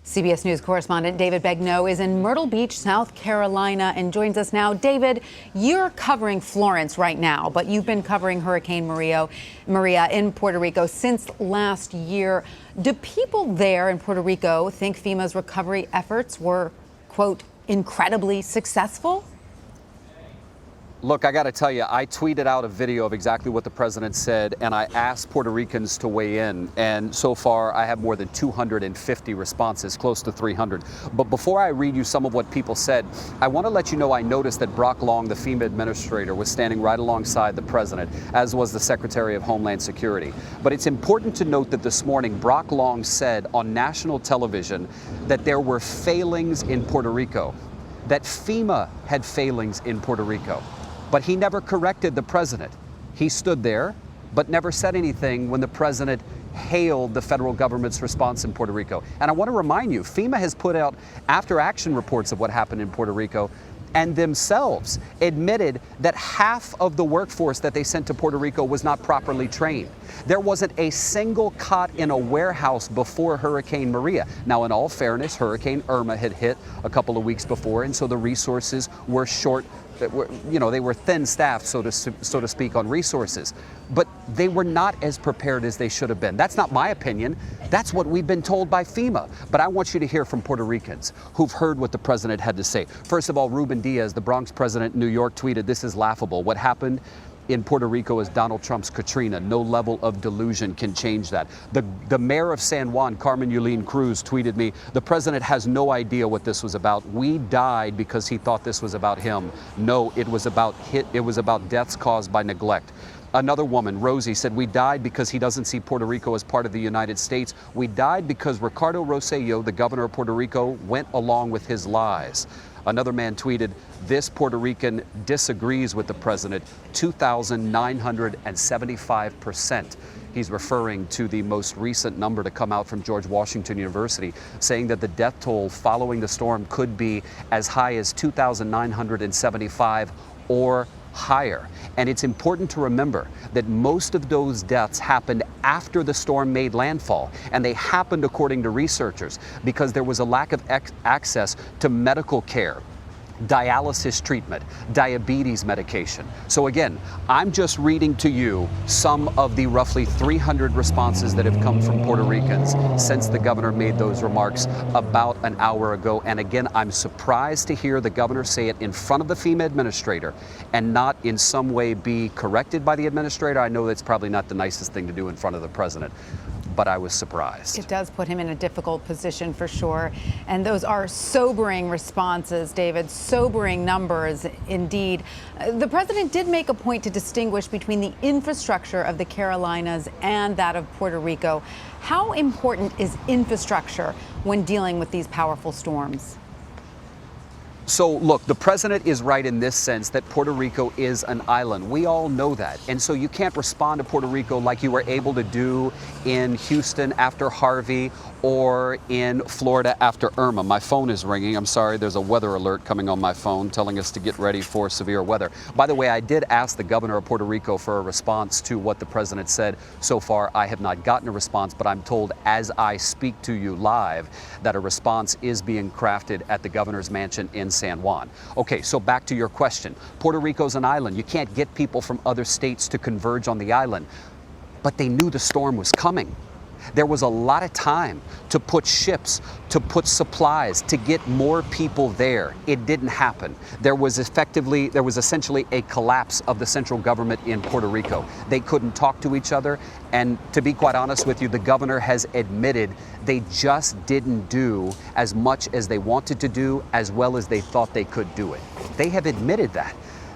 CBS News correspondent David Begnaud is in Myrtle Beach, South Carolina, and joins us now. David, you're covering Florence right now, but you've been covering Hurricane Maria in Puerto Rico since last year. Do people there in Puerto Rico think FEMA's recovery efforts were, quote, incredibly successful? Look, I got to tell you, I tweeted out a video of exactly what the president said, and I asked Puerto Ricans to weigh in. And so far, I have more than 250 responses, close to 300. But before I read you some of what people said, I want to let you know I noticed that Brock Long, the FEMA administrator, was standing right alongside the president, as was the Secretary of Homeland Security. But it's important to note that this morning, Brock Long said on national television that there were failings in Puerto Rico, that FEMA had failings in Puerto Rico. But he never corrected the president. He stood there, but never said anything when the president hailed the federal government's response in Puerto Rico. And I want to remind you, FEMA has put out after-action reports of what happened in Puerto Rico, and themselves admitted that half of the workforce that they sent to Puerto Rico was not properly trained. There wasn't a single cot in a warehouse before Hurricane Maria. Now, in all fairness, Hurricane Irma had hit a couple of weeks before, and so the resources were short. They were thin-staffed, so to speak, on resources. But they were not as prepared as they should have been. That's not my opinion. That's what we've been told by FEMA. But I want you to hear from Puerto Ricans who've heard what the president had to say. First of all, Ruben Diaz, the Bronx president in New York, tweeted, "This is laughable. What happened in Puerto Rico is Donald Trump's Katrina. No level of delusion can change that." The mayor of San Juan, Carmen Yulín Cruz, tweeted me, "The president has no idea what this was about. We died because he thought this was about him. No, it was about deaths caused by neglect." Another woman, Rosie, said, "We died because he doesn't see Puerto Rico as part of the United States. We died because Ricardo Rosselló, the governor of Puerto Rico, went along with his lies." Another man tweeted, "This Puerto Rican disagrees with the president 2,975%. He's referring to the most recent number to come out from George Washington University, saying that the death toll following the storm could be as high as 2,975 or higher. And it's important to remember that most of those deaths happened after the storm made landfall. And they happened, according to researchers, because there was a lack of access to medical care, dialysis treatment, diabetes medication. So again, I'm just reading to you some of the roughly 300 responses that have come from Puerto Ricans since the governor made those remarks about an hour ago. And again, I'm surprised to hear the governor say it in front of the FEMA administrator and not in some way be corrected by the administrator. I know that's probably not the nicest thing to do in front of the president, but I was surprised. It does put him in a difficult position for sure. And those are sobering responses, David, sobering numbers indeed. The president did make a point to distinguish between the infrastructure of the Carolinas and that of Puerto Rico. How important is infrastructure when dealing with these powerful storms? So look, the president is right in this sense that Puerto Rico is an island. We all know that. And so you can't respond to Puerto Rico like you were able to do in Houston after Harvey or in Florida after Irma. My phone is ringing. I'm sorry, there's a weather alert coming on my phone telling us to get ready for severe weather. By the way, I did ask the governor of Puerto Rico for a response to what the president said. So far, I have not gotten a response, but I'm told as I speak to you live that a response is being crafted at the governor's mansion in San Juan. Okay, so back to your question. Puerto Rico's an island. You can't get people from other states to converge on the island, but they knew the storm was coming. There was a lot of time to put ships, to put supplies, to get more people there. It didn't happen. There was essentially a collapse of the central government in Puerto Rico. They couldn't talk to each other. And to be quite honest with you, the governor has admitted they just didn't do as much as they wanted to do, as well as they thought they could do it. They have admitted that.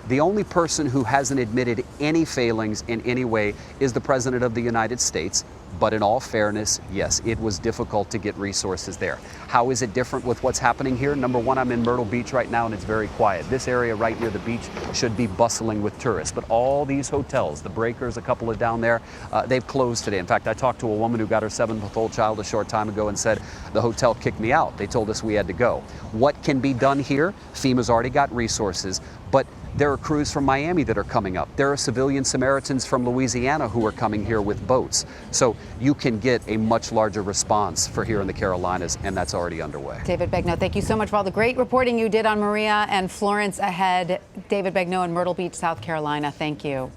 The only person who hasn't admitted any failings in any way is the President of the United States. But in all fairness, yes, it was difficult to get resources there. How is it different with what's happening here? Number one, I'm in Myrtle Beach right now and it's very quiet. This area right near the beach should be bustling with tourists. But all these hotels, the Breakers, a couple of down there, they've closed today. In fact, I talked to a woman who got her 7-month-old child a short time ago and said, the hotel kicked me out. They told us we had to go. What can be done here? FEMA's already got resources, but There are crews from Miami that are coming up. There are civilian Samaritans from Louisiana who are coming here with boats. So you can get a much larger response for here in the Carolinas, and that's already underway. David Begnaud, thank you so much for all the great reporting you did on Maria and Florence ahead. David Begnaud in Myrtle Beach, South Carolina, thank you.